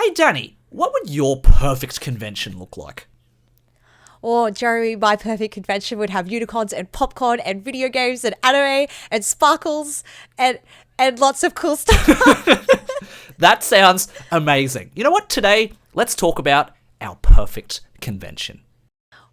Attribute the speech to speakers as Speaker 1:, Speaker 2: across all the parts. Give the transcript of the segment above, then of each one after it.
Speaker 1: Hey, Danny, what would your perfect convention look like?
Speaker 2: Or Joey, my perfect convention would have unicorns and popcorn and video games and anime and sparkles and lots of cool stuff.
Speaker 1: That sounds amazing. You know what? Today, let's talk about our perfect convention.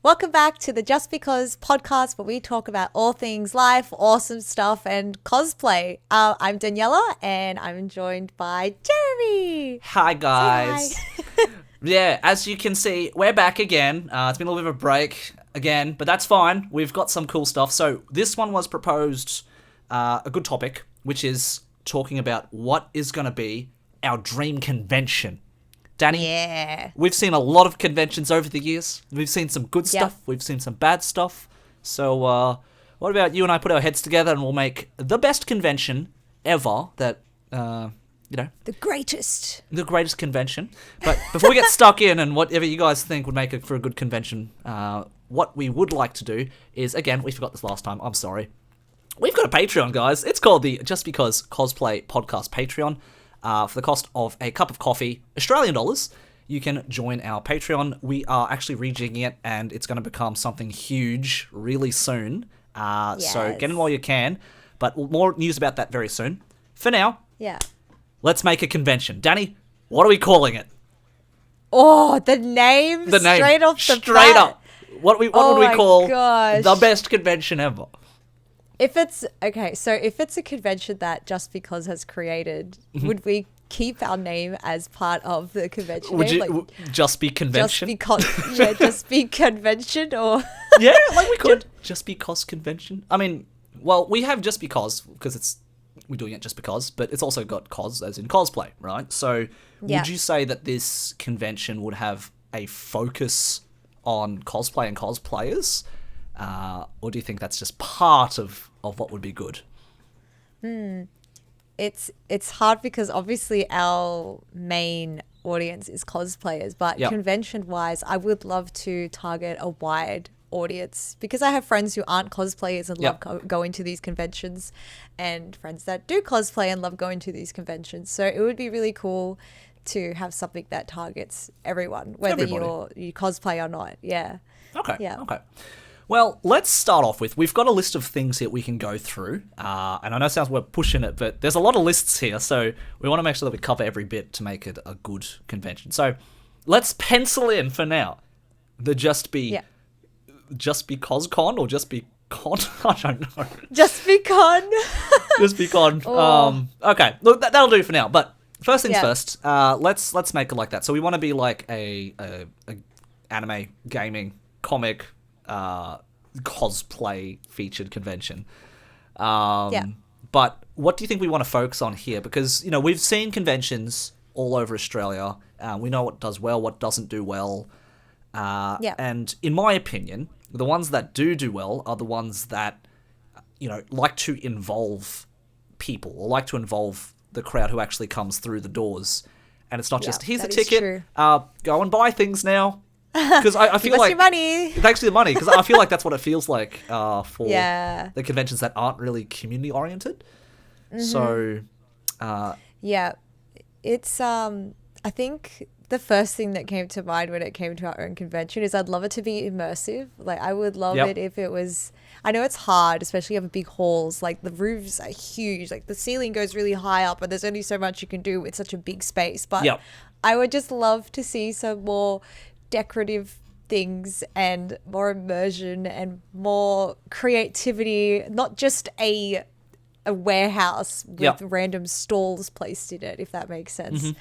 Speaker 2: Welcome back to the JustBeCos Podcast, where we talk about all things life, awesome stuff, and cosplay. I'm Daniella, and I'm joined by Jeremy.
Speaker 1: Hi, guys.
Speaker 2: Say hi.
Speaker 1: Yeah, as you can see, we're back again. It's been a little bit of a break again, but that's fine. We've got some cool stuff. So this one was proposed a good topic, which is talking about what is going to be our dream convention. Danny,
Speaker 2: Yeah.
Speaker 1: we've seen a lot of conventions over the years. We've seen some good stuff. We've seen some bad stuff. So what about you and I put our heads together and we'll make the best convention ever that,
Speaker 2: The greatest.
Speaker 1: the greatest convention. But before we get stuck in and whatever you guys think would make it for a good convention, what we would like to do is, again, we forgot this last time. I'm sorry. We've got a Patreon, guys. It's called the JustBeCos Cosplay Podcast Patreon. For the cost of a cup of coffee, Australian dollars, you can join our Patreon. We are actually rejigging it, and it's going to become something huge really soon. So get in while you can. But more news about that very soon. For now, let's make a convention. Danny, what are we calling it?
Speaker 2: Oh, the name? Straight off the
Speaker 1: Straight
Speaker 2: bat.
Speaker 1: up. What would we call
Speaker 2: gosh.
Speaker 1: the best convention ever?
Speaker 2: If it's a convention that Just Because has created, would we keep our name as part of the convention?
Speaker 1: Would
Speaker 2: name?
Speaker 1: you just be convention?
Speaker 2: Just be convention, or
Speaker 1: Yeah, like we could. Just because convention. I mean, well, we have just because we're doing it just because, but it's also got cos as in cosplay, right? So would you say that this convention would have a focus on cosplay and cosplayers? Or do you think that's just part of what would be good?
Speaker 2: it's hard because obviously our main audience is cosplayers, but convention wise, I would love to target a wide audience because I have friends who aren't cosplayers and love going to these conventions, and friends that do cosplay and love going to these conventions. So it would be really cool to have something that targets everyone, whether you cosplay or not. Okay.
Speaker 1: Well, let's start off with, we've got a list of things that we can go through, and I know it sounds we're pushing it, but there's a lot of lists here, so we want to make sure that we cover every bit to make it a good convention. So let's pencil in for now the Just Be Coscon or Just Be Con. I don't know.
Speaker 2: Just Be Con.
Speaker 1: Just Be Con. Okay, look, that'll do for now. But first things first. Let's make it like that. So we want to be like a anime, gaming, comic, cosplay featured convention. But what do you think we want to focus on here? Because, you know, we've seen conventions all over Australia. We know what does well, what doesn't do well. And in my opinion, the ones that do well are the ones that, you know, like to involve people or like to involve the crowd who actually comes through the doors. And it's not just, here's a ticket, go and buy things now. Because I feel like
Speaker 2: your money.
Speaker 1: Thanks for the money. Because I feel like that's what it feels like for the conventions that aren't really community oriented. So,
Speaker 2: it's I think the first thing that came to mind when it came to our own convention is I'd love it to be immersive. Like I would love it if it was. I know it's hard, especially having big halls. Like the roofs are huge. Like the ceiling goes really high up, and there's only so much you can do with such a big space. But I would just love to see some more decorative things and more immersion and more creativity, not just a warehouse with random stalls placed in it, if that makes sense.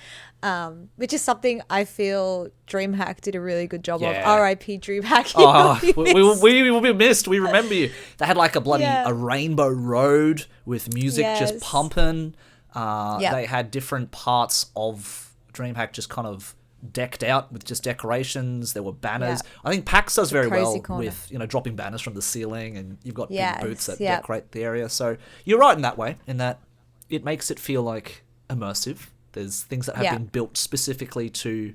Speaker 2: Which is something I feel DreamHack did a really good job of. R.I.P. DreamHack.
Speaker 1: We will be missed. We remember you. They had like a rainbow road with music just pumping. They had different parts of DreamHack just kind of decked out with just decorations. There were banners. I think PAX does very well with, you know, dropping banners from the ceiling, and you've got big booths that decorate the area. So you're right in that way, in that it makes it feel like immersive. There's things that have been built specifically to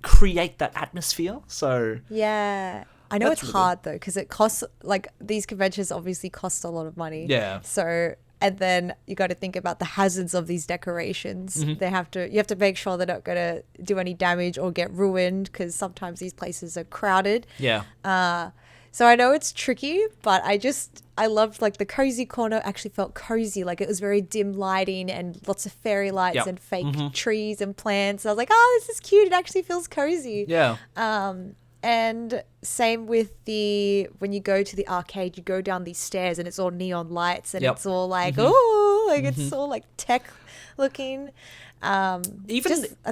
Speaker 1: create that atmosphere. So
Speaker 2: I know it's hard though, because it costs, like, these conventions obviously cost a lot of money. So And then you got to think about the hazards of these decorations. You have to make sure they're not going to do any damage or get ruined, because sometimes these places are crowded.
Speaker 1: Yeah.
Speaker 2: So I know it's tricky, but I loved like the cozy corner. Actually felt cozy. Like it was very dim lighting and lots of fairy lights and fake trees and plants. I was like, oh, this is cute. It actually feels cozy.
Speaker 1: Yeah.
Speaker 2: And same with when you go to the arcade, you go down these stairs and it's all neon lights and it's all like, it's all like tech looking. I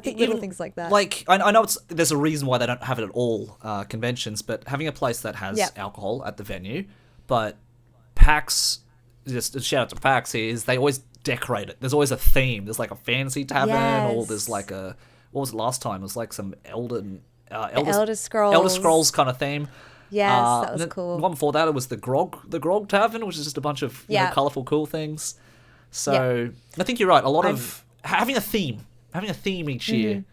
Speaker 2: think little things like that.
Speaker 1: Like, I know there's a reason why they don't have it at all conventions, but having a place that has alcohol at the venue, but PAX, just a shout out to PAX here, is they always decorate it. There's always a theme. There's like a fantasy tavern, or there's like what was it last time? It was like some Elder Scrolls kind of theme.
Speaker 2: Yes, that was cool.
Speaker 1: The one before that, it was the Grog Tavern, which is just a bunch of colourful, cool things. So I think you're right. A lot of having a theme each year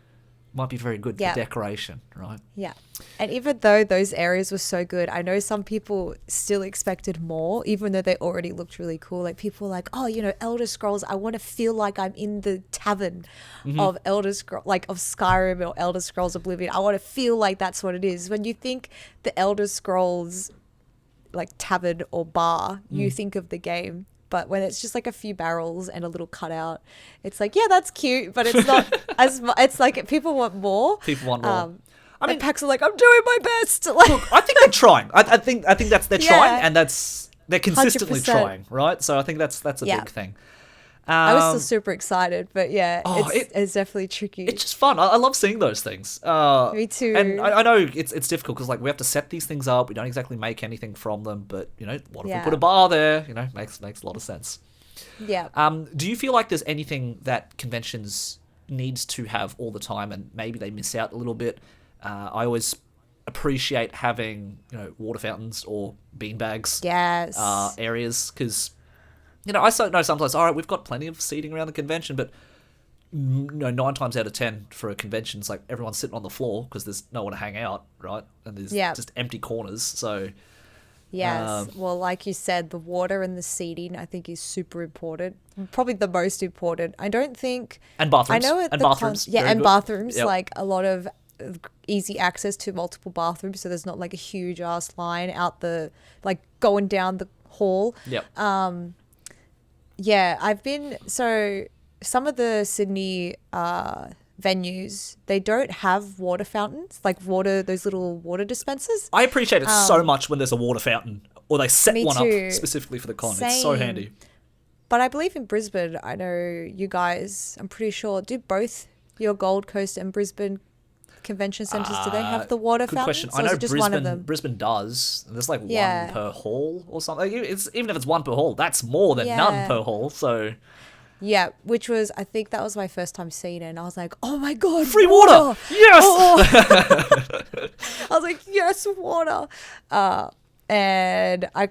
Speaker 1: might be very good for decoration, right?
Speaker 2: Yeah. And even though those areas were so good, I know some people still expected more, even though they already looked really cool. Like people were like, oh, Elder Scrolls, I want to feel like I'm in the tavern of Elder Scrolls, like of Skyrim or Elder Scrolls Oblivion. I want to feel like that's what it is. When you think the Elder Scrolls like tavern or bar, you think of the game. But when it's just like a few barrels and a little cutout, it's like, yeah, that's cute, but it's not as much. It's like people want more.
Speaker 1: People want more.
Speaker 2: I mean, PAX are like, I'm doing my best. Like,
Speaker 1: look, I think they're trying. I think they're trying, and they're consistently
Speaker 2: 100%.
Speaker 1: trying, right? So I think that's a big thing.
Speaker 2: I was still super excited, but it's definitely tricky.
Speaker 1: It's just fun. I love seeing those things.
Speaker 2: Me too.
Speaker 1: And I know it's difficult because like we have to set these things up. We don't exactly make anything from them, but what if we put a bar there? Makes a lot of sense.
Speaker 2: Yeah.
Speaker 1: Do you feel like there's anything that conventions needs to have all the time, and maybe they miss out a little bit? I always appreciate having water fountains or beanbags.
Speaker 2: Yes.
Speaker 1: Areas, because I know sometimes, all right, we've got plenty of seating around the convention, but 9 times out of 10 for a convention, it's like everyone's sitting on the floor because there's no one to hang out, right? And there's just empty corners. So
Speaker 2: yes, well, like you said, the water and the seating I think is super important. Probably the most important. I don't think.
Speaker 1: And bathrooms.
Speaker 2: I know bathrooms. Bathrooms. Yep. Like a lot of easy access to multiple bathrooms, so there's not like a huge ass line out going down the hall.
Speaker 1: Yep.
Speaker 2: I've been, so some of the Sydney venues, they don't have water fountains, like those little water dispensers.
Speaker 1: I appreciate it so much when there's a water fountain, or they set one up specifically for the con.
Speaker 2: Same.
Speaker 1: It's so handy.
Speaker 2: But I believe in Brisbane, I know you guys, I'm pretty sure, do both your Gold Coast and Brisbane convention centres, do they have the water
Speaker 1: good
Speaker 2: fountains?
Speaker 1: Question. I know
Speaker 2: just
Speaker 1: Brisbane,
Speaker 2: one of them?
Speaker 1: Brisbane does. There's like one per hall or something. Even if it's one per hall, that's more than none per hall. So
Speaker 2: yeah, which was, I think that was my first time seeing it, and I was like, oh my god,
Speaker 1: free water! Yes!
Speaker 2: I was like, yes, water. And I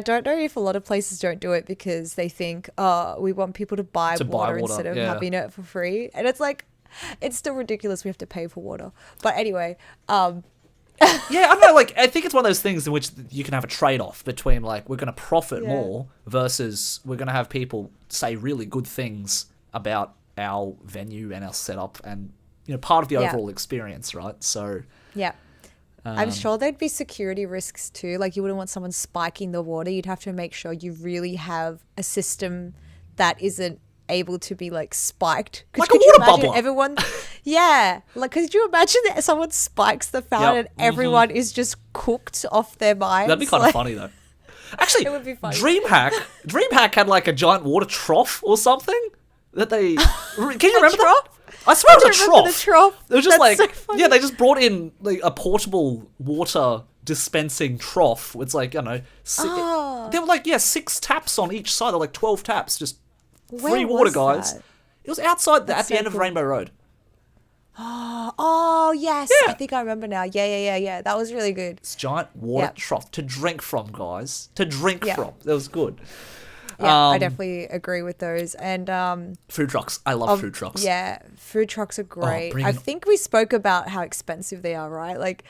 Speaker 2: don't know if a lot of places don't do it because they think, we want people to buy water instead of having it for free. And it's like, it's still ridiculous we have to pay for water. But anyway,
Speaker 1: I don't know, like, I think it's one of those things in which you can have a trade-off between, like, we're going to profit more versus we're going to have people say really good things about our venue and our setup and, part of the overall experience, right? So
Speaker 2: I'm sure there'd be security risks too. Like, you wouldn't want someone spiking the water. You'd have to make sure you really have a system that isn't able to be like spiked,
Speaker 1: like a water bubble.
Speaker 2: Everyone, like, could you imagine that someone spikes the fountain and everyone is just cooked off their minds?
Speaker 1: That'd be kind of funny though. Actually,
Speaker 2: it would be funny.
Speaker 1: DreamHack had like a giant water trough or something that they. Can you remember that? I swear it was a trough. It was just like, so they just brought in like a portable water dispensing trough. It's like, there were like 6 taps on each side. There were like 12 taps, just free water, guys. That? It was outside at the end of Rainbow Road.
Speaker 2: Oh, yes. Yeah. I think I remember now. Yeah. That was really good.
Speaker 1: It's giant water trough to drink from, guys. To drink from. That was good.
Speaker 2: Yeah, I definitely agree with those. And
Speaker 1: food trucks. I love food trucks.
Speaker 2: Yeah, food trucks are great. I think we spoke about how expensive they are, right? Like,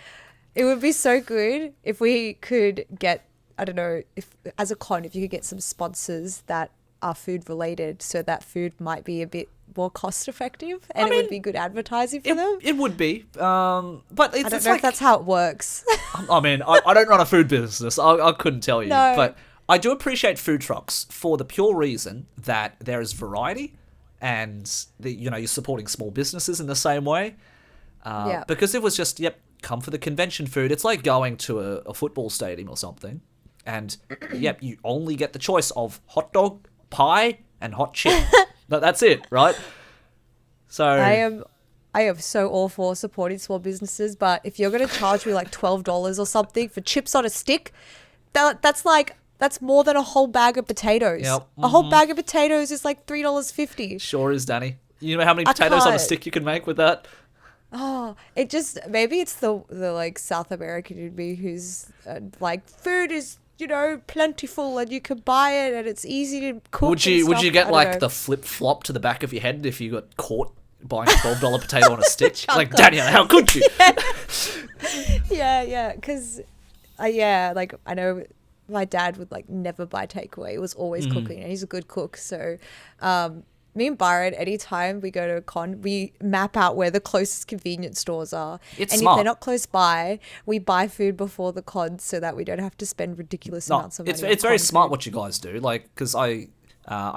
Speaker 2: it would be so good if we could get, I don't know, if as a con, if you could get some sponsors that are food related, so that food might be a bit more cost effective, and it would be good advertising for them.
Speaker 1: It would be, but it's,
Speaker 2: I don't know if that's how it works.
Speaker 1: I mean, I don't run a food business. I couldn't tell you,
Speaker 2: No.
Speaker 1: but I do appreciate food trucks for the pure reason that there is variety, and you're supporting small businesses in the same way. Because it was just come for the convention food. It's like going to a football stadium or something, and you only get the choice of hot dog, pie, and hot chip. That's it, right? So
Speaker 2: I am so all for supporting small businesses, but if you're going to charge me like $12 or something for chips on a stick, that's more than a whole bag of potatoes.
Speaker 1: Yep.
Speaker 2: A whole bag of potatoes is like $3.50.
Speaker 1: Sure is, Danny. You know how many potatoes on a stick you can make with that?
Speaker 2: Oh, maybe it's the like South American in me who's like, food is, plentiful and you can buy it and it's easy to cook.
Speaker 1: Would you get like the flip flop to the back of your head if you got caught buying a $12 potato on a stick? Like, Daniella, how could you?
Speaker 2: Yeah, because like I know my dad would like never buy takeaway. It was always cooking, and he's a good cook. So me and Byron, anytime we go to a con, we map out where the closest convenience stores are.
Speaker 1: It's
Speaker 2: and
Speaker 1: smart.
Speaker 2: If they're not close by, we buy food before the con so that we don't have to spend ridiculous amounts of money.
Speaker 1: It's very smart what you guys do. Like, because I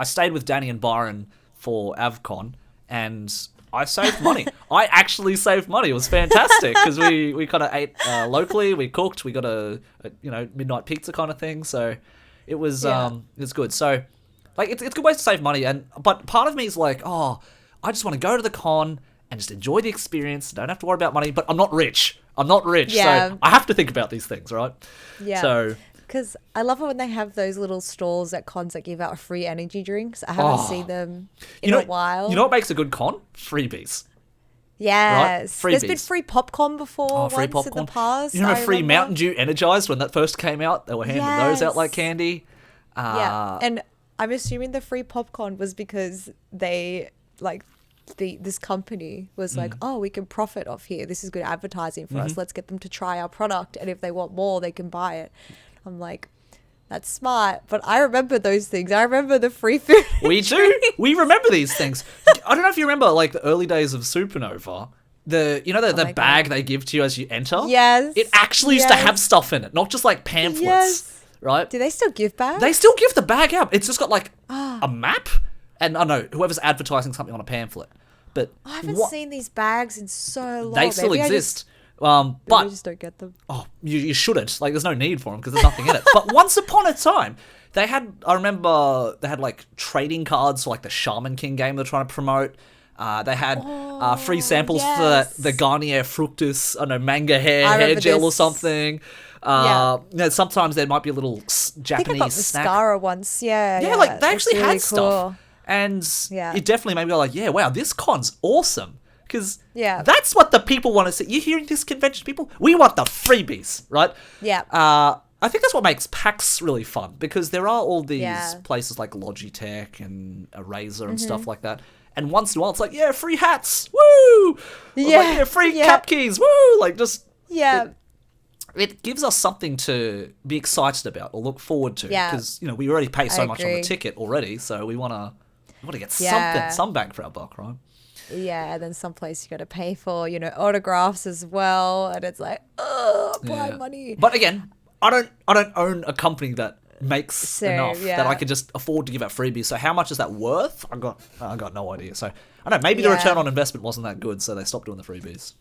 Speaker 1: stayed with Danny and Byron for AvCon, and I saved money. I actually saved money. It was fantastic because we kind of ate locally. We cooked. We got a midnight pizza kind of thing. So it was good. So like it's good ways to save money. But part of me is like, I just want to go to the con and just enjoy the experience. Don't have to worry about money. But I'm not rich.
Speaker 2: Yeah.
Speaker 1: So I have to think about these things, right?
Speaker 2: Yeah.
Speaker 1: So.
Speaker 2: Because I love it when they have those little stalls at cons that give out free energy drinks. I haven't seen them in a while.
Speaker 1: You know what makes a good con? Freebies.
Speaker 2: Yes.
Speaker 1: Right?
Speaker 2: There's been free popcorn before
Speaker 1: Free
Speaker 2: once
Speaker 1: popcorn.
Speaker 2: in the past.
Speaker 1: You remember free Mountain Dew Energized when that first came out? They were handing those out like candy.
Speaker 2: Yeah. And I'm assuming the free popcorn was because they, like, this company was like, we can profit off here. This is good advertising for us. Let's get them to try our product. And if they want more, they can buy it. I'm like, that's smart. But I remember those things. I remember the free food.
Speaker 1: We do. We remember these things. I don't know if you remember, like, the early days of Supernova. The bag they give to you as you enter?
Speaker 2: Yes.
Speaker 1: It actually used to have stuff in it, not just, like, pamphlets.
Speaker 2: Yes.
Speaker 1: Right?
Speaker 2: Do they still give bags?
Speaker 1: They still give the bag out. It's just got, like, a map. And, I don't know, whoever's advertising something on a pamphlet. But
Speaker 2: I haven't seen these bags in so long.
Speaker 1: They still exist.
Speaker 2: But
Speaker 1: I
Speaker 2: just don't get them.
Speaker 1: Oh, you shouldn't. Like, there's no need for them because there's nothing in it. But once upon a time, I remember they had, like, trading cards for, like, the Shaman King game they're trying to promote. They had free samples for the Garnier Fructus, I don't know, manga hair gel or something. Sometimes there might be a little Japanese
Speaker 2: I think I got
Speaker 1: snack.
Speaker 2: mascara once,
Speaker 1: Yeah, like, they actually
Speaker 2: really
Speaker 1: had stuff. And it definitely made me go like, yeah, wow, this con's awesome. Because that's what the people want to see. You hearing this convention, people? We want the freebies, right?
Speaker 2: Yeah.
Speaker 1: I think that's what makes PAX really fun. Because there are all these places like Logitech and Razer and stuff like that. And once in a while, it's like, yeah, free hats. Woo!
Speaker 2: Yeah.
Speaker 1: Free cap keys. Woo! Like, just...
Speaker 2: Yeah.
Speaker 1: It gives us something to be excited about or look forward to.
Speaker 2: Yeah.
Speaker 1: Because, we already pay so much on the
Speaker 2: agree.
Speaker 1: ticket already. So we want to get some bang for our buck, right?
Speaker 2: Yeah, and then someplace you got to pay for, autographs as well, and it's like, buy money.
Speaker 1: But again, I don't own a company that makes enough that I could just afford to give out freebies. So how much is that worth? I got no idea. So I don't know. Maybe the return on investment wasn't that good, so they stopped doing the freebies.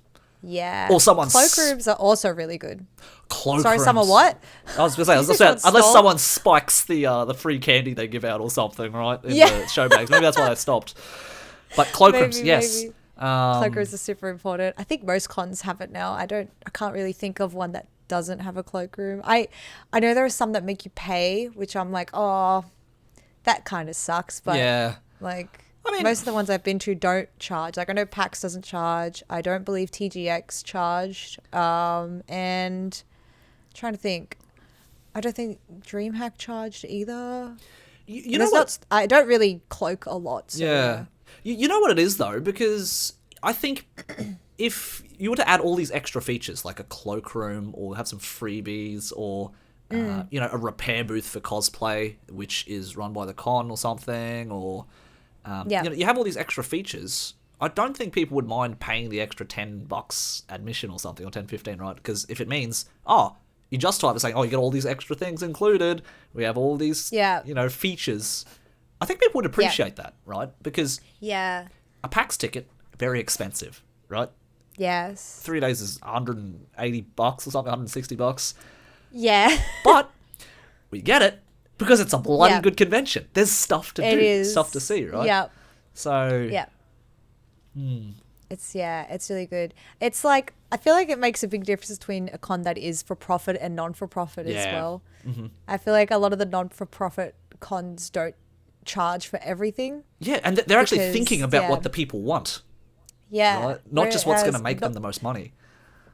Speaker 2: Yeah.
Speaker 1: Or someone's
Speaker 2: cloakrooms are also really good.
Speaker 1: Cloakrooms.
Speaker 2: Sorry, someone what?
Speaker 1: I was going to say, unless someone spikes the free candy they give out or something, right? In the show bags. Maybe that's why they stopped. But cloakrooms, yes.
Speaker 2: Maybe. Cloakrooms are super important. I think most cons have it now. I can't really think of one that doesn't have a cloakroom. I know there are some that make you pay, which I'm like, that kind of sucks. But most of the ones I've been to don't charge. Like, I know PAX doesn't charge. I don't believe TGX charged. And trying to think, I don't think DreamHack charged either.
Speaker 1: You know what?
Speaker 2: I don't really cloak a lot. So
Speaker 1: yeah. You know what it is, though? Because I think if you were to add all these extra features, like a cloakroom or have some freebies or a repair booth for cosplay, which is run by the con or something, or you have all these extra features. I don't think people would mind paying the extra $10 admission or something, or 10, 15, right? Because if it means, you just type it saying, you get all these extra things included, we have all these, features. I think people would appreciate that, right? Because a PAX ticket, very expensive, right?
Speaker 2: Yes.
Speaker 1: 3 days is $180 or something, $160.
Speaker 2: Yeah.
Speaker 1: But we get it because it's a bloody good convention. There's stuff to do, stuff to see, right?
Speaker 2: Yep.
Speaker 1: So...
Speaker 2: Yeah. It's really good. It's like, I feel like it makes a big difference between a con that is for profit and non-for-profit as well. Mm-hmm. I feel like a lot of the non-for-profit cons don't charge for everything.
Speaker 1: Yeah, and they're actually thinking about what the people want.
Speaker 2: Yeah.
Speaker 1: Right? Not just what's going to make them the most money.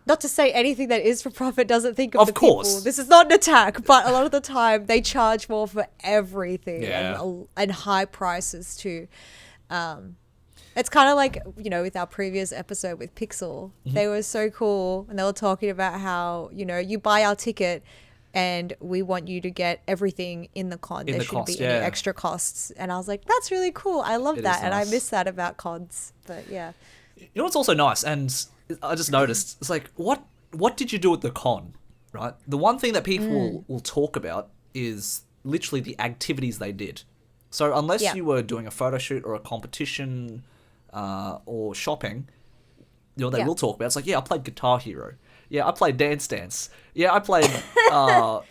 Speaker 2: Not to say anything that is for profit doesn't think of the
Speaker 1: course.
Speaker 2: people. This is not an attack, but a lot of the time they charge more for everything and high prices too. It's kind of like, with our previous episode with Pixel. Mm-hmm. They were so cool, and they were talking about how, you buy our ticket and we want you to get everything in the con. There shouldn't be any extra costs. And I was like, that's really cool. I love that. And I miss that about cons. But yeah.
Speaker 1: You know what's also nice? And I just noticed, it's like, what did you do at the con, right? The one thing that people will talk about is literally the activities they did. So unless you were doing a photo shoot or a competition... or shopping, they will talk about. It's like, I played Guitar Hero. Yeah, I played Dance Dance. Yeah, I played,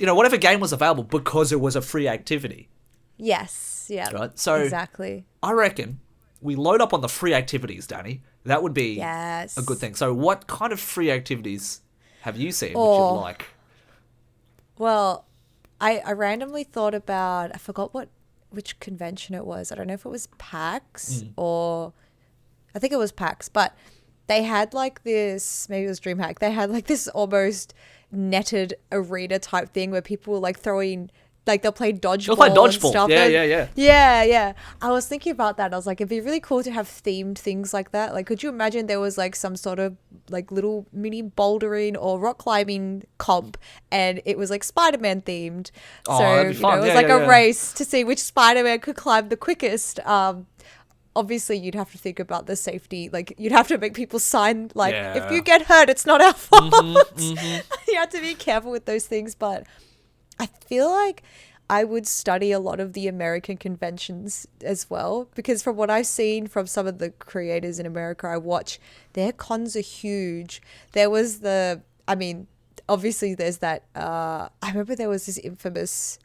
Speaker 1: whatever game was available because it was a free activity.
Speaker 2: Yes, yeah.
Speaker 1: Right? So
Speaker 2: exactly.
Speaker 1: I reckon we load up on the free activities, Danny. That would be a good thing. So what kind of free activities have you seen which you like?
Speaker 2: Well, I randomly thought about, I forgot which convention it was. I don't know if it was PAX or... I think it was PAX, but they had like this, maybe it was DreamHack, they had like this almost netted arena type thing where people were like throwing, like they'll play dodgeball and stuff. Yeah. I was thinking about that. I was like, it'd be really cool to have themed things like that. Like, could you imagine there was like some sort of like little mini bouldering or rock climbing comp and it was like Spider-Man themed.
Speaker 1: That'd be fun.
Speaker 2: It was like a race to see which Spider-Man could climb the quickest. Obviously, you'd have to think about the safety. Like, you'd have to make people sign, like, if you get hurt, it's not our fault. You have to be careful with those things. But I feel like I would study a lot of the American conventions as well. Because from what I've seen from some of the creators in America I watch, their cons are huge. There was obviously there's that, I remember there was this infamous...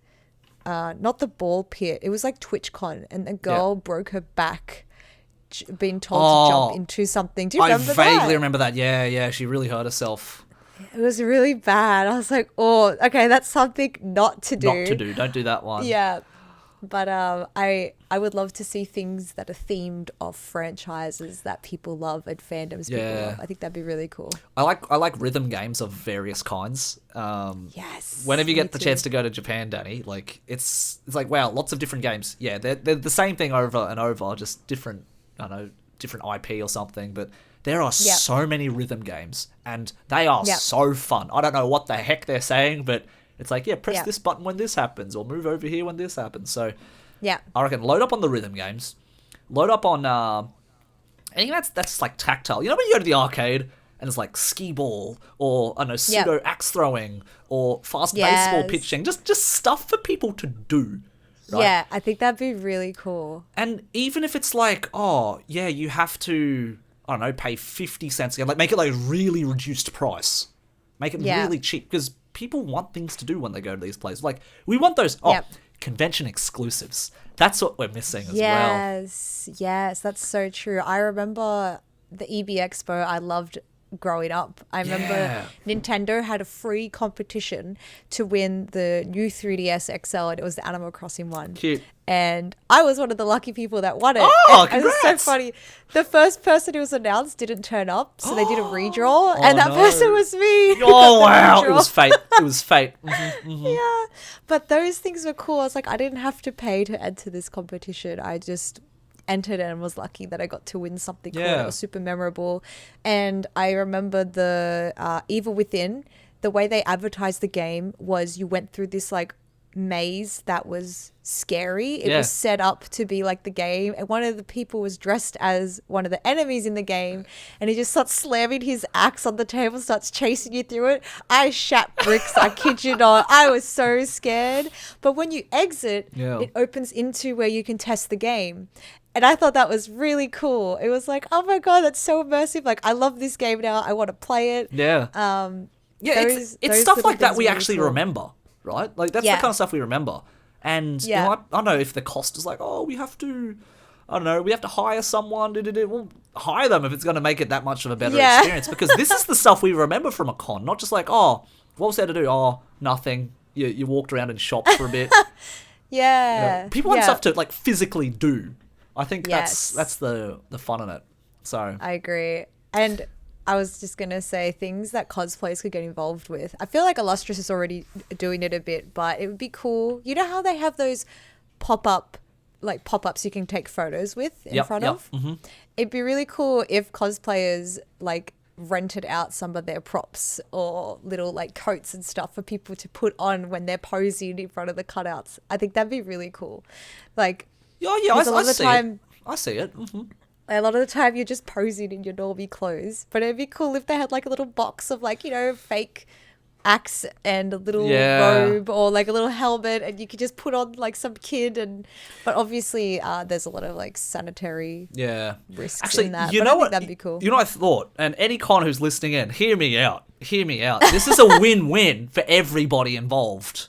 Speaker 2: not the ball pit. It was like TwitchCon, and a girl broke her back being told to jump into something. Do you remember that?
Speaker 1: I vaguely remember that. Yeah. She really hurt herself.
Speaker 2: It was really bad. I was like, okay, that's something not to do.
Speaker 1: Not to do. Don't do that one.
Speaker 2: Yeah. But I would love to see things that are themed of franchises that people love and fandoms people love. I think that'd be really cool.
Speaker 1: I like rhythm games of various kinds.
Speaker 2: Yes.
Speaker 1: Whenever you get the chance to go to Japan, Danny, like it's like, wow, lots of different games. Yeah, they're the same thing over and over, just different, I don't know, different IP or something, but there are so many rhythm games and they are so fun. I don't know what the heck they're saying, but it's like, press this button when this happens or move over here when this happens. So I reckon load up on the rhythm games. Load up on anything that's like tactile. You know when you go to the arcade and it's like skee ball or, I don't know, pseudo axe throwing or fast baseball pitching. Just stuff for people to do. Right?
Speaker 2: Yeah, I think that'd be really cool.
Speaker 1: And even if it's like, you have to, I don't know, pay 50 cents again. Like make it like really reduced price. Make it really cheap because people want things to do when they go to these places. Like, we want those convention exclusives. That's what we're missing as well.
Speaker 2: Yes, that's so true. I remember the EB Expo I loved growing up. I remember Nintendo had a free competition to win the new 3DS XL, and it was the Animal Crossing one.
Speaker 1: Cute.
Speaker 2: And I was one of the lucky people that won it.
Speaker 1: Oh,
Speaker 2: and
Speaker 1: congrats!
Speaker 2: It was so funny. The first person who was announced didn't turn up, so they did a redraw, and that person was me.
Speaker 1: Oh, wow. It was fate.
Speaker 2: Yeah. But those things were cool. I was like, I didn't have to pay to enter this competition. I just entered and was lucky that I got to win something cool. It was super memorable. And I remember the Evil Within, the way they advertised the game was you went through this like maze that was scary. It was set up to be like the game, and one of the people was dressed as one of the enemies in the game, and he just starts slamming his axe on the table, starts chasing you through it. I shat bricks. I kid you not. I was so scared. But when you exit, it opens into where you can test the game. And I thought that was really cool. It was like, oh my God, that's so immersive. Like, I love this game now. I want to play it.
Speaker 1: Yeah. It's stuff like that we actually remember, right? Like, that's the kind of stuff we remember. And you know, I don't know if the cost is like, oh, we have to hire someone. We'll hire them if it's going to make it that much of a better experience. Because this is the stuff we remember from a con, not just like, oh, what was there to do? Oh, nothing. You walked around in shops for a bit. You know, people want stuff to like physically do. I think that's the fun in it. So
Speaker 2: I agree. And I was just going to say things that cosplayers could get involved with. I feel like Illustrious is already doing it a bit, but it would be cool. You know how they have those pop-ups you can take photos with in front of? Mm-hmm. It'd be really cool if cosplayers like rented out some of their props or little like coats and stuff for people to put on when they're posing in front of the cutouts. I think that'd be really cool. Like,
Speaker 1: I see it. Mm-hmm.
Speaker 2: A lot of the time you're just posing in your normie clothes, but it'd be cool if they had like a little box of like, you know, fake axe and a little robe or like a little helmet, and you could just put on like some kid. But obviously there's a lot of like sanitary risks in that.
Speaker 1: You
Speaker 2: but
Speaker 1: know
Speaker 2: I
Speaker 1: what?
Speaker 2: Think that'd be cool.
Speaker 1: You know what I thought, and any con who's listening in, hear me out. This is a win-win for everybody involved.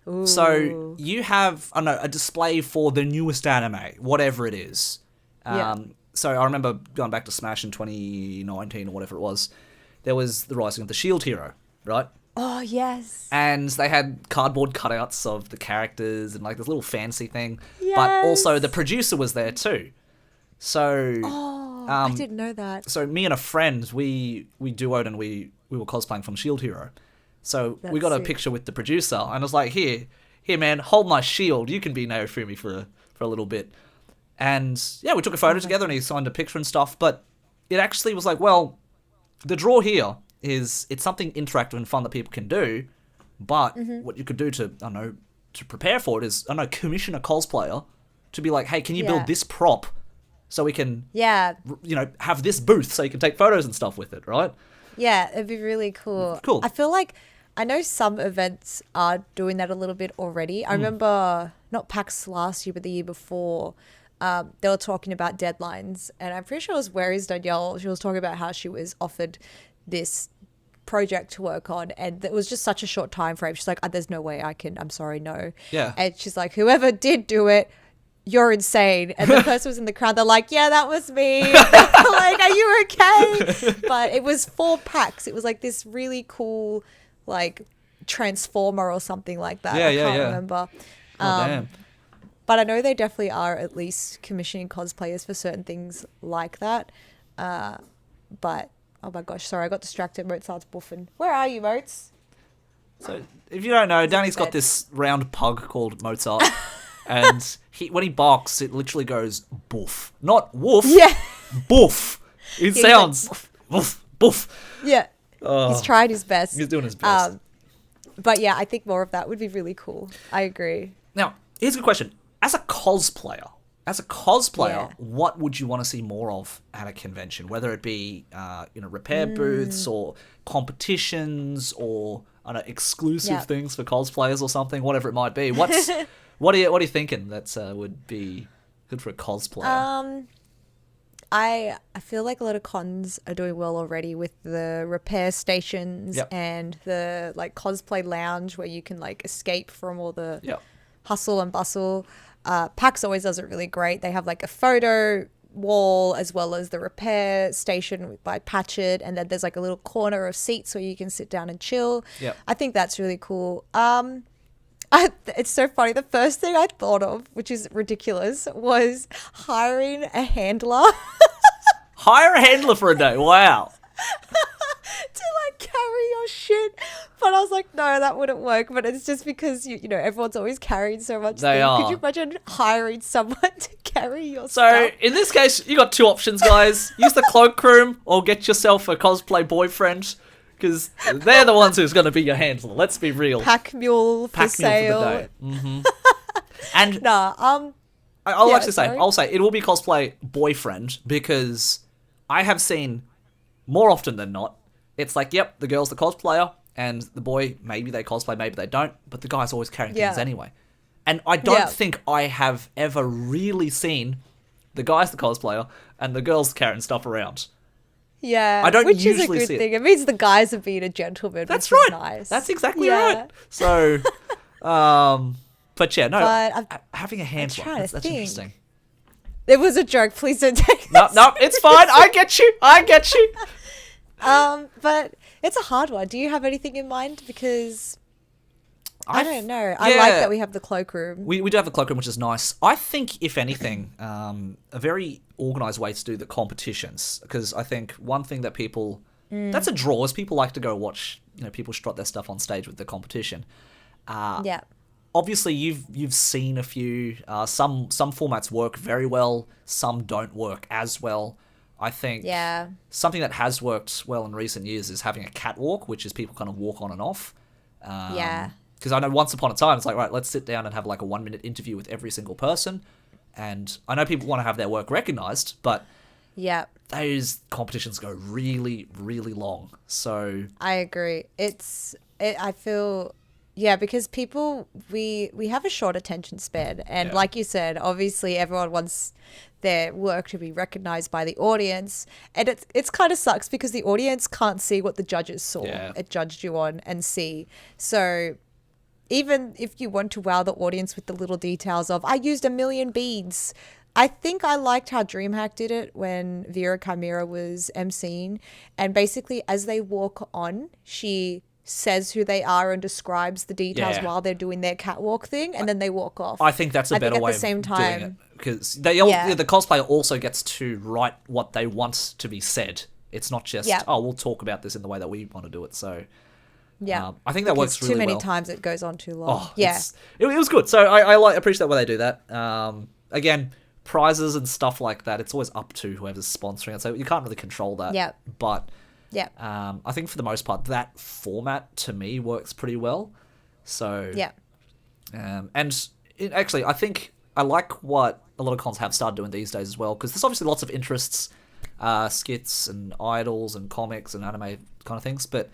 Speaker 2: Ooh.
Speaker 1: So you have, I don't know, a display for the newest anime, whatever it is. So I remember going back to Smash in 2019 or whatever it was. There was the Rising of the Shield Hero, right?
Speaker 2: Oh, yes.
Speaker 1: And they had cardboard cutouts of the characters and like this little fancy thing.
Speaker 2: Yes.
Speaker 1: But also the producer was there too. So
Speaker 2: I didn't know that.
Speaker 1: So me and a friend, we duoed and we were cosplaying from Shield Hero. So we got a picture with the producer, and I was like, here, man, hold my shield. You can be Naofumi for a little bit. And yeah, we took a photo together, and he signed a picture and stuff. But it actually was like, well, the draw here is it's something interactive and fun that people can do. But what you could do to prepare for it is, commission a cosplayer to be like, hey, can you build this prop so we can, have this booth so you can take photos and stuff with it, right?
Speaker 2: Yeah, it'd be really cool.
Speaker 1: Cool.
Speaker 2: I feel like I know some events are doing that a little bit already. I remember not PAX last year, but the year before, they were talking about deadlines, and I'm pretty sure it was Where is Danielle? She was talking about how she was offered this project to work on, and it was just such a short time frame. She's like, there's no way I'm sorry, no.
Speaker 1: Yeah.
Speaker 2: And she's like, whoever did do it, you're insane. And the person was in the crowd, they're like, yeah, that was me. Like, are you okay? But it was 4 PAX. It was like this really cool like transformer or something like that. I can't remember.
Speaker 1: Damn.
Speaker 2: But I know they definitely are at least commissioning cosplayers for certain things like that. But oh my gosh, sorry, I got distracted. Mozart's buffing. Where are you, Moz?
Speaker 1: So if you don't know, Danny's got this round pug called Mozart. And when he barks, it literally goes boof. Not woof. Yeah. Boof. It sounds like boof, boof.
Speaker 2: Yeah. He's tried his best.
Speaker 1: He's doing his best.
Speaker 2: But yeah, I think more of that would be really cool. I agree.
Speaker 1: Now, here's a good question. As a cosplayer, what would you want to see more of at a convention? Whether it be, repair booths or competitions or exclusive things for cosplayers or something, whatever it might be. What are you thinking that would be good for a cosplayer?
Speaker 2: I feel like a lot of cons are doing well already with the repair stations and the like cosplay lounge where you can like escape from all the hustle and bustle. PAX always does it really great. They have like a photo wall as well as the repair station by Patchett, and then there's like a little corner of seats where you can sit down and chill. I think that's really cool. It's so funny. The first thing I thought of, which is ridiculous, was hiring a handler.
Speaker 1: Hire a handler for a day. Wow.
Speaker 2: To like carry your shit. But I was like, no, that wouldn't work. But it's just because, you know, everyone's always carrying so much.
Speaker 1: They are.
Speaker 2: Could you imagine hiring someone to carry your
Speaker 1: stuff?
Speaker 2: So
Speaker 1: in this case, you got 2 options, guys. Use the cloakroom or get yourself a cosplay boyfriend. Because they're the ones who's going to be your handler. Let's be real.
Speaker 2: Pack mule for sale.
Speaker 1: For the day. Mm-hmm. And
Speaker 2: Nah,
Speaker 1: I'll say it will be cosplay boyfriend, because I have seen more often than not, it's like, yep, the girl's the cosplayer and the boy, maybe they cosplay, maybe they don't, but the guy's always carrying things anyway. And I don't think I have ever really seen the guy's the cosplayer and the girl's carrying stuff around.
Speaker 2: Yeah,
Speaker 1: I don't
Speaker 2: which
Speaker 1: usually
Speaker 2: is a good thing. It means the guys are being a gentleman.
Speaker 1: That's
Speaker 2: which
Speaker 1: right.
Speaker 2: Is nice.
Speaker 1: That's exactly right. So, but yeah, no,
Speaker 2: But
Speaker 1: having a handler, that's interesting.
Speaker 2: It was a joke. Please don't take
Speaker 1: No, it's fine. I get you.
Speaker 2: But it's a hard one. Do you have anything in mind? Because I don't know. I like that we have the cloakroom.
Speaker 1: We do have the cloakroom, which is nice. I think, if anything, a very organised way to do the competitions, because I think one thing that people... That's a draw, is people like to go watch, people strut their stuff on stage with the competition.
Speaker 2: Yeah.
Speaker 1: Obviously, you've seen a few. Some formats work very well. Some don't work as well. I think something that has worked well in recent years is having a catwalk, which is people kind of walk on and off. Because I know once upon a time, it's like, right, let's sit down and have like a 1-minute interview with every single person. And I know people want to have their work recognised, but those competitions go really, really long. So
Speaker 2: I agree. I feel... Yeah, because people, we have a short attention span. And like you said, obviously everyone wants their work to be recognized by the audience. And it's kind of sucks because the audience can't see what the judges saw, it judged you on and see. So even if you want to wow the audience with the little details of, I used 1 million beads. I think I liked how DreamHack did it when Vera Chimera was emceeing. And basically as they walk on, she says who they are and describes the details while they're doing their catwalk thing, and then they walk off.
Speaker 1: I think that's a better way of doing it, because the cosplayer also gets to write what they want to be said. It's not just we'll talk about this in the way that we want to do it. So I think that works really well.
Speaker 2: Too many times it goes on too long. It
Speaker 1: was good. So I appreciate why they do that. Again, prizes and stuff like that, it's always up to whoever's sponsoring it, so you can't really control that. But I think for the most part, that format to me works pretty well. So actually, I think I like what a lot of cons have started doing these days as well, because there's obviously lots of interests, skits and idols and comics and anime kind of things. But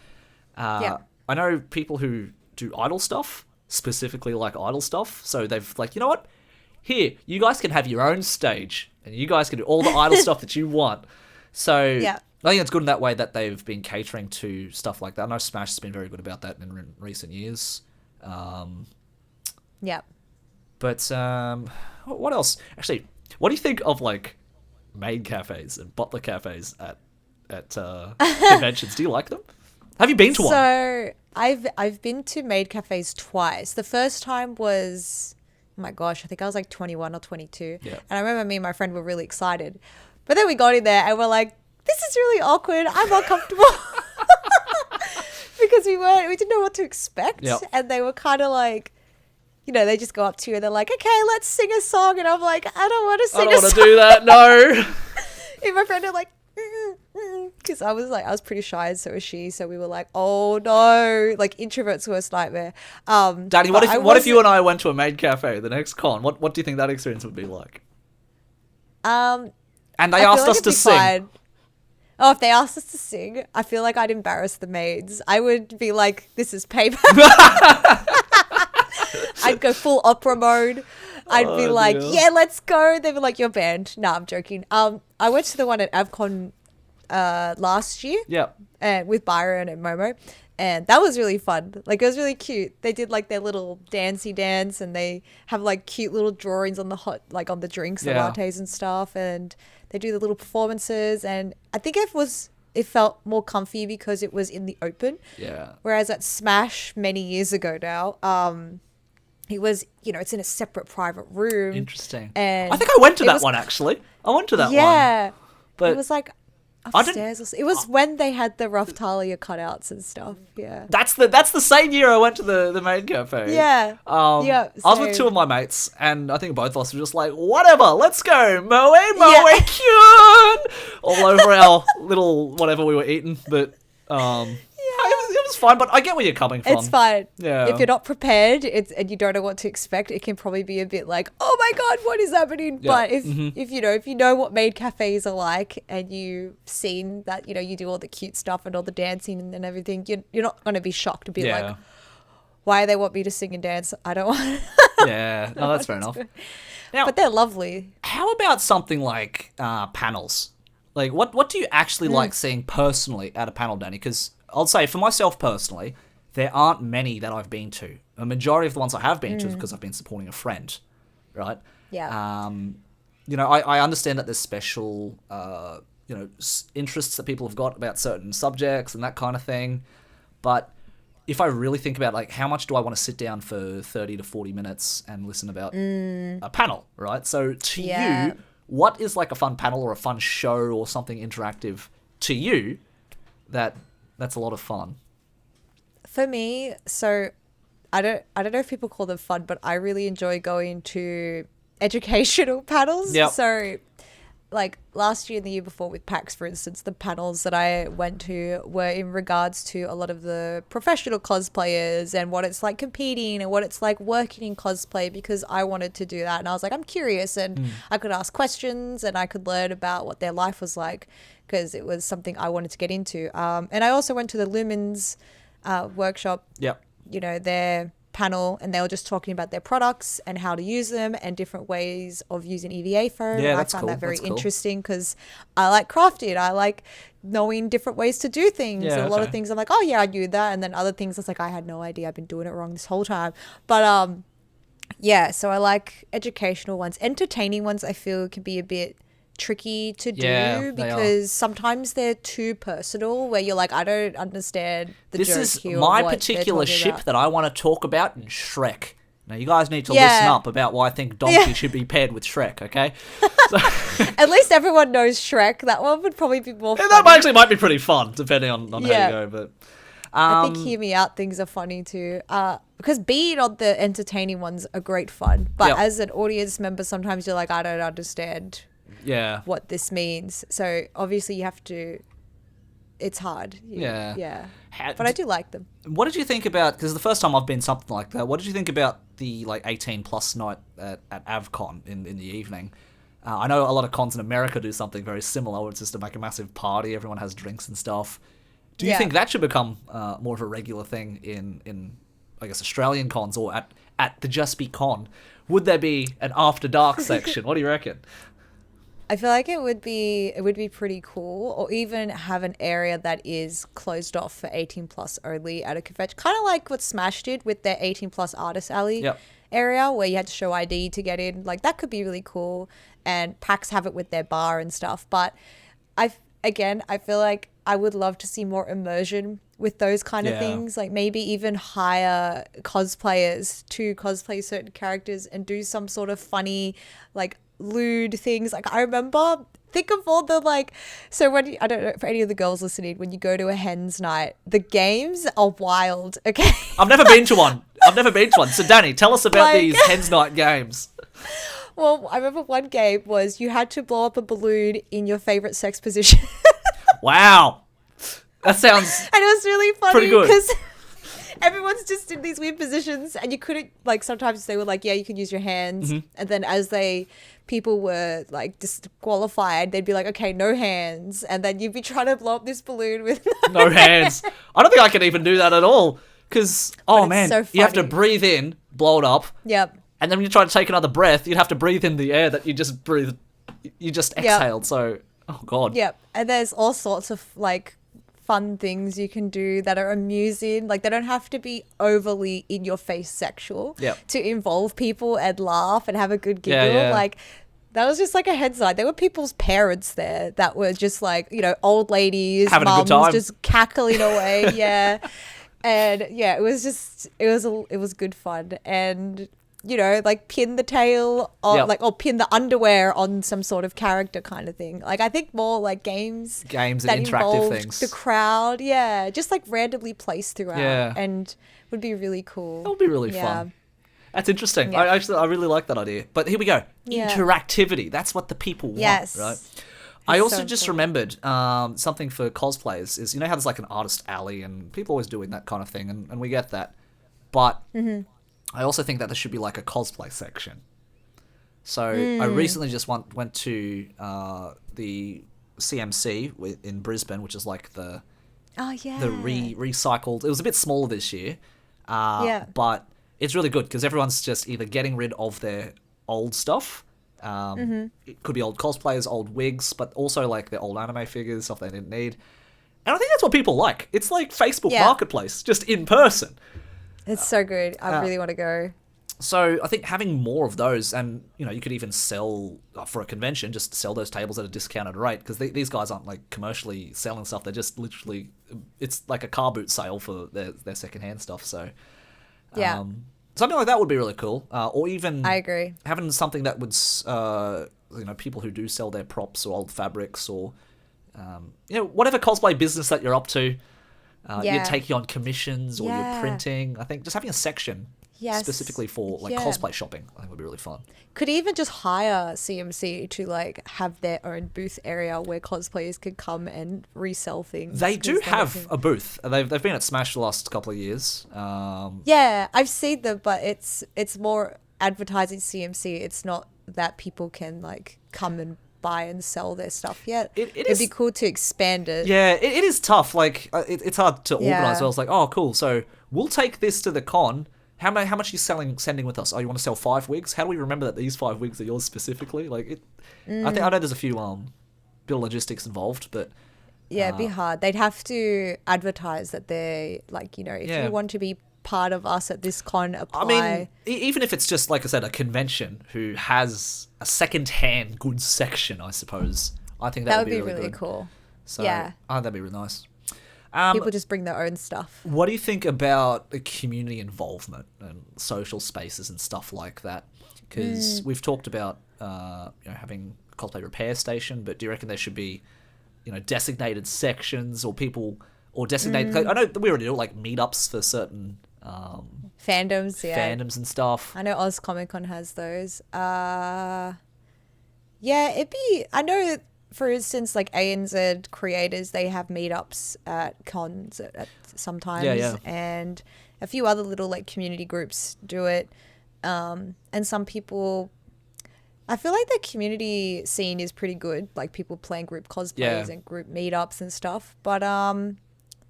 Speaker 1: I know people who do idol stuff, specifically like idol stuff. So they've like, you know what? Here, you guys can have your own stage, and you guys can do all the idol stuff that you want. So I think it's good in that way that they've been catering to stuff like that. I know Smash has been very good about that in recent years. But what else? Actually, what do you think of like maid cafes and butler cafes at conventions? Do you like them? Have you been to one?
Speaker 2: So I've been to maid cafes twice. The first time was, oh my gosh, I think I was like 21 or 22. And I remember me and my friend were really excited. But then we got in there and we're like, this is really awkward. I'm uncomfortable. Because we didn't know what to expect. And they were kind of like, they just go up to you and they're like, okay, let's sing a song. And I'm like, I don't want to sing a song. I don't want to
Speaker 1: do that, no.
Speaker 2: And my friend are like, because I was pretty shy and so was she. So we were like, oh no, like introvert's worst nightmare.
Speaker 1: Danny, what if you and I went to a maid cafe the next con? What do you think that experience would be like?
Speaker 2: And
Speaker 1: they asked us to sing. Fine.
Speaker 2: Oh, if they asked us to sing, I feel like I'd embarrass the maids. I would be like, this is paper. I'd go full opera mode. I'd be like, let's go. They'd be like, you're banned. No, I'm joking. I went to the one at AvCon last year. With Byron and Momo. And that was really fun. Like, it was really cute. They did like their little dancey dance, and they have like cute little drawings on the on the drinks, the lattes and stuff. And they do the little performances. And I think it felt more comfy because it was in the open. Whereas at Smash many years ago now, it was, it's in a separate private room.
Speaker 1: Interesting.
Speaker 2: And
Speaker 1: I think I went to that one, actually. I went to that one. But
Speaker 2: it was like upstairs. It was when they had the rough Talia cutouts and stuff.
Speaker 1: That's the same year I went to the maid cafe. I was with two of my mates, and I think both of us were just like, whatever, let's go, moe, kyun, all over our little whatever we were eating. But I is fine, but I get where you're coming from.
Speaker 2: It's fine.
Speaker 1: Yeah.
Speaker 2: If you're not prepared, and you don't know what to expect, it can probably be a bit like, oh my God, what is happening?
Speaker 1: Yeah.
Speaker 2: But if you know what maid cafes are like, and you've seen that, you do all the cute stuff and all the dancing and everything, you're not going to be shocked to be like, why they want me to sing and dance? I don't want.
Speaker 1: Yeah, no, that's fair enough. Now,
Speaker 2: but they're lovely.
Speaker 1: How about something like panels? Like, what do you actually like seeing personally at a panel, Danny? Because I'll say, for myself personally, there aren't many that I've been to. A majority of the ones I have been to is because I've been supporting a friend, right?
Speaker 2: Yeah.
Speaker 1: I understand that there's special, interests that people have got about certain subjects and that kind of thing. But if I really think about, like, how much do I want to sit down for 30 to 40 minutes and listen about a panel, right? So to you, what is like a fun panel or a fun show or something interactive to you that's a lot of fun?
Speaker 2: For me, so I don't know if people call them fun, but I really enjoy going to educational panels.
Speaker 1: Yep.
Speaker 2: So like last year and the year before with PAX, for instance, the panels that I went to were in regards to a lot of the professional cosplayers and what it's like competing and what it's like working in cosplay, because I wanted to do that. And I was like, I'm curious, and I could ask questions and I could learn about what their life was like, because it was something I wanted to get into. And I also went to the Lumens workshop, their panel, and they were just talking about their products and how to use them and different ways of using EVA foam.
Speaker 1: Yeah,
Speaker 2: I found that very interesting, because I like crafting. I like knowing different ways to do things.
Speaker 1: Yeah,
Speaker 2: and a lot of things I'm like, oh yeah, I knew that. And then other things it's like, I had no idea. I've been doing it wrong this whole time. But so I like educational ones. Entertaining ones I feel can be a bit tricky to do, because sometimes they're too personal, where you're like, I don't understand the joke here.
Speaker 1: This is my particular ship that I want to talk about in Shrek. Now, you guys need to listen up about why I think Donkey should be paired with Shrek, okay? So,
Speaker 2: at least everyone knows Shrek. That one would probably be more funny.
Speaker 1: That actually might be pretty fun, depending on how you go. But
Speaker 2: I think Hear Me Out things are funny too. Because being on the entertaining ones are great fun. But as an audience member, sometimes you're like, I don't understand what this means. So obviously you have to, it's hard. But I do like them.
Speaker 1: What did you think about, because the first time I've been something like that, what did you think about the 18 plus night at AvCon in the evening? I know a lot of cons in America do something very similar, where it's just to make a massive party, everyone has drinks and stuff. Do you think that should become more of a regular thing in I guess Australian cons, or at the JustBeCon? Would there be an after dark section? What do you reckon?
Speaker 2: I feel like it would be pretty cool, or even have an area that is closed off for 18 plus only at a convention, kind of like what Smash did with their 18 plus artist alley area, where you had to show ID to get in. Like, that could be really cool, and PAX have it with their bar and stuff. But I feel like I would love to see more immersion with those kind of things, like maybe even hire cosplayers to cosplay certain characters and do some sort of funny, like, lewd things. Like, I remember, think of all the, like, so when I don't know, for any of the girls listening, when you go to a hen's night, the games are wild. Okay,
Speaker 1: I've never been to one. So Danny, tell us about these hen's night games.
Speaker 2: Well, I remember one game was you had to blow up a balloon in your favorite sex position.
Speaker 1: Wow, that sounds
Speaker 2: and it was really funny
Speaker 1: pretty good,
Speaker 2: because everyone's just in these weird positions, and you couldn't, like, sometimes they were like, yeah, you can use your hands, and then as people were like disqualified, they'd be like, okay, no hands, and then you'd be trying to blow up this balloon with
Speaker 1: no hands. I don't think I can even do that at all, because you have to breathe in, blow it up, and then when you try to take another breath, you'd have to breathe in the air that you just exhaled. So, oh god.
Speaker 2: And there's all sorts of, like, fun things you can do that are amusing. Like, they don't have to be overly in your face sexual to involve people and laugh and have a good giggle. Like, that was just like a heads up. There were people's parents there that were just like, old ladies,
Speaker 1: having
Speaker 2: mums,
Speaker 1: a good time,
Speaker 2: just cackling away. And it was good fun. And like, pin the tail on, or pin the underwear on some sort of character kind of thing. Like, I think more like games
Speaker 1: and
Speaker 2: that
Speaker 1: interactive things,
Speaker 2: the crowd, just like randomly placed throughout, and would be really cool.
Speaker 1: That would be really fun. That's interesting. I really like that idea. But here we go. Interactivity. That's what the people want, right? I
Speaker 2: It's
Speaker 1: also
Speaker 2: so
Speaker 1: just
Speaker 2: important.
Speaker 1: remembered something for cosplayers is, you know how there's like an artist alley and people always doing that kind of thing, and we get that. But I also think that there should be like a cosplay section. So I recently just went to the CMC in Brisbane, which is like the
Speaker 2: Oh yeah.
Speaker 1: recycled. It was a bit smaller this year,
Speaker 2: Yeah.
Speaker 1: but it's really good because everyone's just either getting rid of their old stuff. It could be old cosplayers, old wigs, but also like their old anime figures, stuff they didn't need. And I think that's what people like. It's like Facebook Marketplace, just in person.
Speaker 2: It's so good. I really want to go.
Speaker 1: So I think having more of those, and you know, you could even sell for a convention, just sell those tables at a discounted rate, because these guys aren't like commercially selling stuff. They're just literally, it's like a car boot sale for their secondhand stuff. So
Speaker 2: Yeah.
Speaker 1: something like that would be really cool. Or even
Speaker 2: I agree.
Speaker 1: having something that would, you know, people who do sell their props or old fabrics or you know, whatever cosplay business that you're up to, you're taking on commissions or you're printing. I think just having a section.
Speaker 2: Yes.
Speaker 1: Specifically for like cosplay shopping, I think would be really fun.
Speaker 2: Could even just hire CMC to like have their own booth area where cosplayers could come and resell things.
Speaker 1: They do have a booth. They've been at Smash the last couple of years.
Speaker 2: Yeah, I've seen them, but it's more advertising CMC. It's not that people can like come and buy and sell their stuff yet. It'd be cool to expand it.
Speaker 1: Yeah, it is tough. Like it's hard to organize. Well, it's like, oh, cool. So we'll take this to the con. How much are you sending with us? Oh, you want to sell 5 wigs? How do we remember that these 5 wigs are yours specifically? Like I know there's a few bit of logistics involved, but
Speaker 2: yeah, it'd be hard. They'd have to advertise that they're like, you know, if you want to be part of us at this con, apply.
Speaker 1: I mean, even if it's just like I said, a convention who has a second-hand goods section, I suppose. I think that would be really
Speaker 2: cool.
Speaker 1: So
Speaker 2: yeah,
Speaker 1: I think that'd be really nice.
Speaker 2: People just bring their own stuff.
Speaker 1: What do you think about the community involvement and social spaces and stuff like that? Because we've talked about you know, having a cosplay repair station, but do you reckon there should be, you know, designated sections or people or designated? I know we already do like meetups for certain
Speaker 2: fandoms,
Speaker 1: fandoms and stuff.
Speaker 2: I know Oz Comic Con has those. Yeah, it'd be. I know. For instance, like ANZ creators, they have meetups at cons at sometimes, and a few other little like community groups do it. And some people, I feel like the community scene is pretty good, like people playing group cosplays and group meetups and stuff. But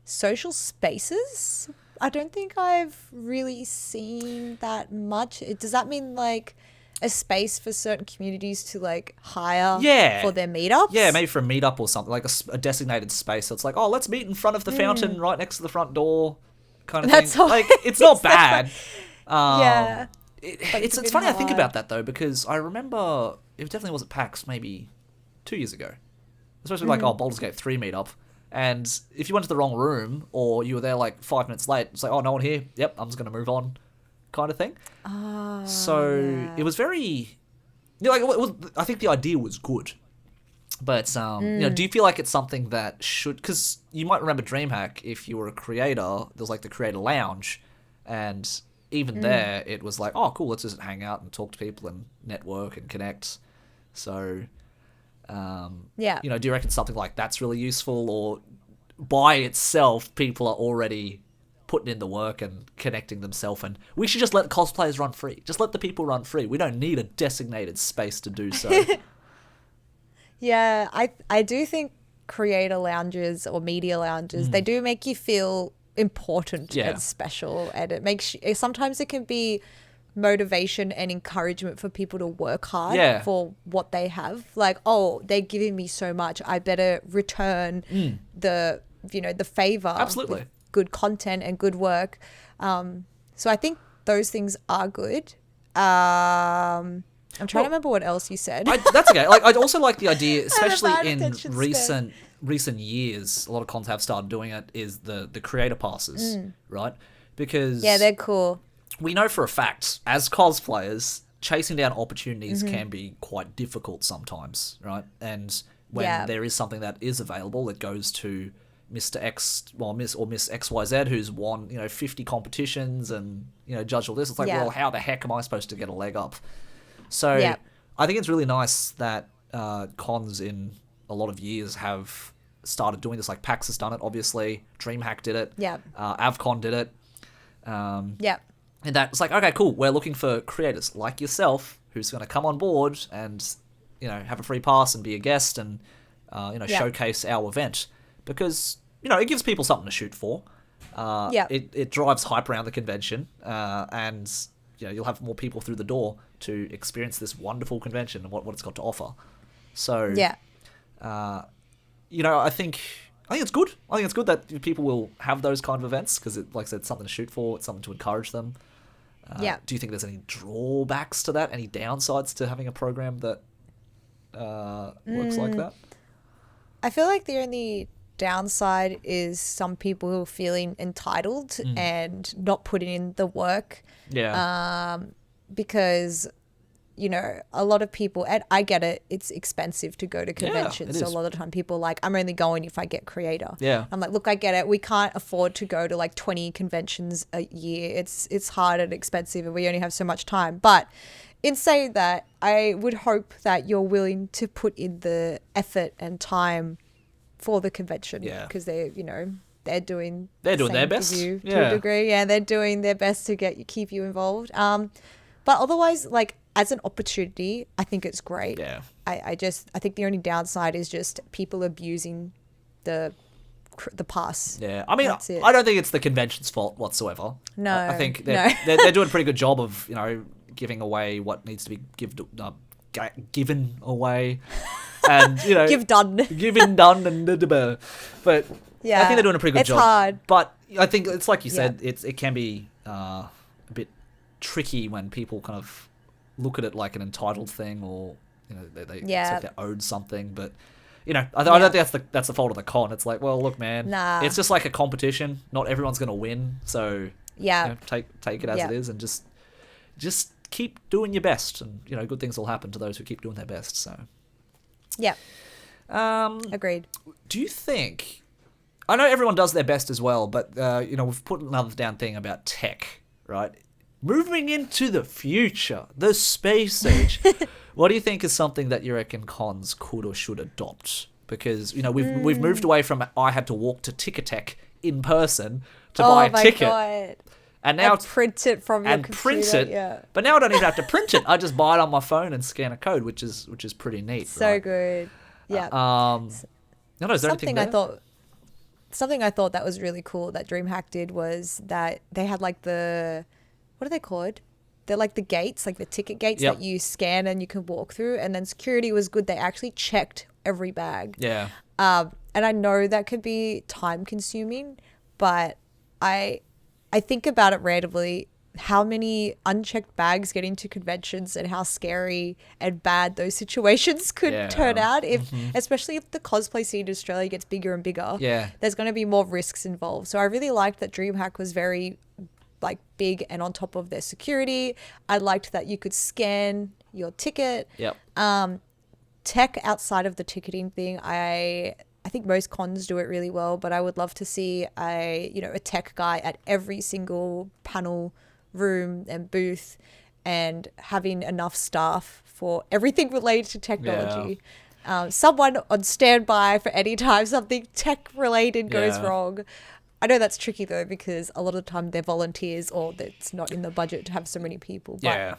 Speaker 2: social spaces, I don't think I've really seen that much. Does that mean like a space for certain communities to like hire for their meetups?
Speaker 1: Yeah, maybe for a meetup or something, like a designated space. So it's like, oh, let's meet in front of the fountain right next to the front door kind of thing. Like, it's not bad.
Speaker 2: Yeah.
Speaker 1: It's funny I think about that though, because I remember it definitely was at PAX maybe 2 years ago. Especially like, Baldur's Gate 3 meetup. And if you went to the wrong room or you were there like 5 minutes late, it's like, oh, no one here. Yep, I'm just going to move on. Kind of thing. It was very, you know, like it was, I think the idea was good, but you know, do you feel like it's something that should? Because you might remember DreamHack if you were a creator. There was like the creator lounge, and even there it was like, oh, cool, let's just hang out and talk to people and network and connect. So, you know, do you reckon something like that's really useful, or by itself people are already putting in the work and connecting themselves, and we should just let cosplayers run free. Just let the people run free. We don't need a designated space to do so.
Speaker 2: Yeah, I do think creator lounges or media lounges, they do make you feel important and special, and it makes you, sometimes it can be motivation and encouragement for people to work hard for what they have. Like, oh, they're giving me so much, I better return the, you know, the favor.
Speaker 1: Absolutely.
Speaker 2: Good content and good work. So I think those things are good. I'm trying to remember what else you said.
Speaker 1: That's okay. Like, I'd also like the idea, especially in
Speaker 2: recent
Speaker 1: recent years, a lot of cons have started doing it, is the creator passes, right? Because
Speaker 2: they're cool.
Speaker 1: We know for a fact, as cosplayers, chasing down opportunities can be quite difficult sometimes, right? And when there is something that is available, it goes to Mr. X, well, Miss XYZ, who's won, you know, 50 competitions and, you know, judged all this. It's like, well, how the heck am I supposed to get a leg up? So I think it's really nice that cons in a lot of years have started doing this. Like PAX has done it, obviously. DreamHack did it.
Speaker 2: Yeah.
Speaker 1: Avcon did it.
Speaker 2: Yeah.
Speaker 1: And that's like, okay, cool. We're looking for creators like yourself who's going to come on board and, have a free pass and be a guest and, showcase our event. Because, it gives people something to shoot for. It drives hype around the convention. And, you'll have more people through the door to experience this wonderful convention and what it's got to offer. So, I think it's good. I think it's good that people will have those kind of events because, like I said, it's something to shoot for. It's something to encourage them. Do you think there's any drawbacks to that? Any downsides to having a program that works like that?
Speaker 2: I feel like the only downside is some people who are feeling entitled and not putting in the work.
Speaker 1: Yeah.
Speaker 2: Because, a lot of people, and I get it, it's expensive to go to conventions. So a lot of the time people are like, I'm only going if I get creator.
Speaker 1: Yeah.
Speaker 2: I'm like, look, I get it. We can't afford to go to like 20 conventions a year. It's hard and expensive and we only have so much time. But in saying that, I would hope that you're willing to put in the effort and time for the convention.
Speaker 1: Yeah.
Speaker 2: Because they're doing
Speaker 1: their best
Speaker 2: to a degree. Yeah, they're doing their best to keep you involved. But otherwise, like, as an opportunity, I think it's great.
Speaker 1: Yeah.
Speaker 2: I think the only downside is just people abusing the pass.
Speaker 1: Yeah. I mean, I don't think it's the convention's fault whatsoever.
Speaker 2: No.
Speaker 1: I think they're doing a pretty good job of, giving away what needs to be given away. And,
Speaker 2: Given
Speaker 1: done and but
Speaker 2: yeah,
Speaker 1: I think they're doing a pretty good job.
Speaker 2: It's hard.
Speaker 1: But I think it's like you said, it can be a bit tricky when people kind of look at it like an entitled thing or they it's like they're owed something. But I don't think that's the fault of the con. It's like, well, look, man, it's just like a competition. Not everyone's gonna win, so take it as it is and just keep doing your best, and good things will happen to those who keep doing their best. So
Speaker 2: agreed.
Speaker 1: Do you think? I know everyone does their best as well, but we've put another down thing about tech, right? Moving into the future, the space age. What do you think is something that you reckon cons could or should adopt? Because we've moved away from I had to walk to Ticketek in person to buy a ticket.
Speaker 2: God.
Speaker 1: And now
Speaker 2: print it from your computer.
Speaker 1: Print it. Yeah. But now I don't even have to print it. I just buy it on my phone and scan a code, which is pretty neat.
Speaker 2: So good. Yeah.
Speaker 1: Is there anything there?
Speaker 2: Something I thought that was really cool that DreamHack did was that they had like what are they called? They're like the gates, like the ticket gates that you scan and you can walk through. And then security was good. They actually checked every bag.
Speaker 1: Yeah.
Speaker 2: And I know that could be time consuming, but I think about it randomly, how many unchecked bags get into conventions and how scary and bad those situations could turn out especially if the cosplay scene in Australia gets bigger and bigger.
Speaker 1: Yeah.
Speaker 2: There's going to be more risks involved. So I really liked that DreamHack was very like big and on top of their security. I liked that you could scan your ticket.
Speaker 1: Yep.
Speaker 2: Tech outside of the ticketing thing, I think most cons do it really well, but I would love to see a tech guy at every single panel, room and booth, and having enough staff for everything related to technology. Someone on standby for any time something tech related goes wrong. I know that's tricky though, because a lot of the time they're volunteers or it's not in the budget to have so many people. But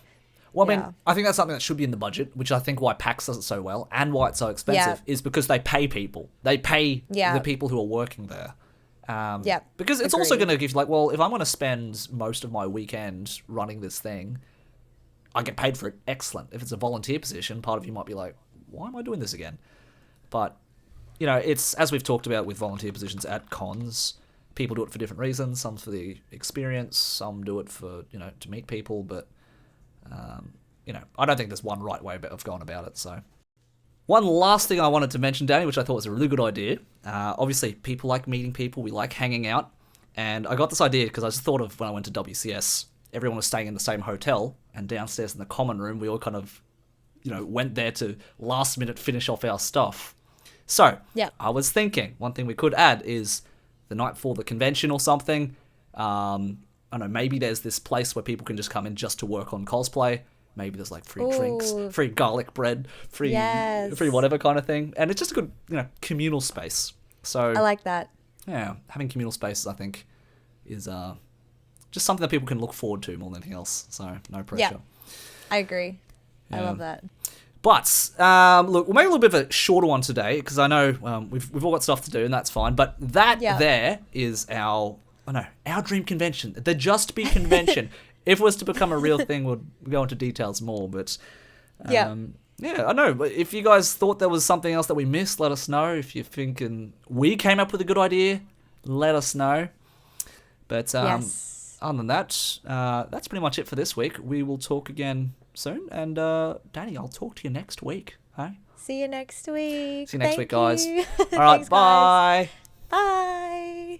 Speaker 1: Well, I mean, I think that's something that should be in the budget, which I think why PAX does it so well and why it's so expensive is because they pay people. They pay the people who are working there. Because it's also going to give you like, well, if I'm going to spend most of my weekend running this thing, I get paid for it. Excellent. If it's a volunteer position, part of you might be like, why am I doing this again? But, it's, as we've talked about with volunteer positions at cons, people do it for different reasons. Some for the experience, some do it for, to meet people, but... I don't think there's one right way of going about it. So, one last thing I wanted to mention, Danny, which I thought was a really good idea. Obviously, people like meeting people. We like hanging out. And I got this idea because I just thought of when I went to WCS, everyone was staying in the same hotel, and downstairs in the common room, we all kind of, went there to last minute finish off our stuff. So, I was thinking, one thing we could add is the night before the convention or something, I don't know, maybe there's this place where people can just come in just to work on cosplay, maybe there's like free drinks, free garlic bread, free
Speaker 2: Yes.
Speaker 1: free whatever kind of thing, and it's just a good, communal space. So
Speaker 2: I like that.
Speaker 1: yeah, having communal spaces, I think, is just something that people can look forward to more than anything else. So no pressure.
Speaker 2: Yeah, I agree. I
Speaker 1: Yeah.
Speaker 2: love that.
Speaker 1: But look, we'll make a little bit of a shorter one today because I know we've all got stuff to do and that's fine. But that there is our dream convention, the Just Be convention. If it was to become a real thing, we'll go into details more. But yeah, I know. But if you guys thought there was something else that we missed, let us know. If you're thinking we came up with a good idea, let us know. But other than that, that's pretty much it for this week. We will talk again soon. And Danny, I'll talk to you next week. Hey?
Speaker 2: See you next week.
Speaker 1: See you next week, guys.
Speaker 2: You.
Speaker 1: All right,
Speaker 2: Thanks,
Speaker 1: bye.
Speaker 2: Guys. Bye.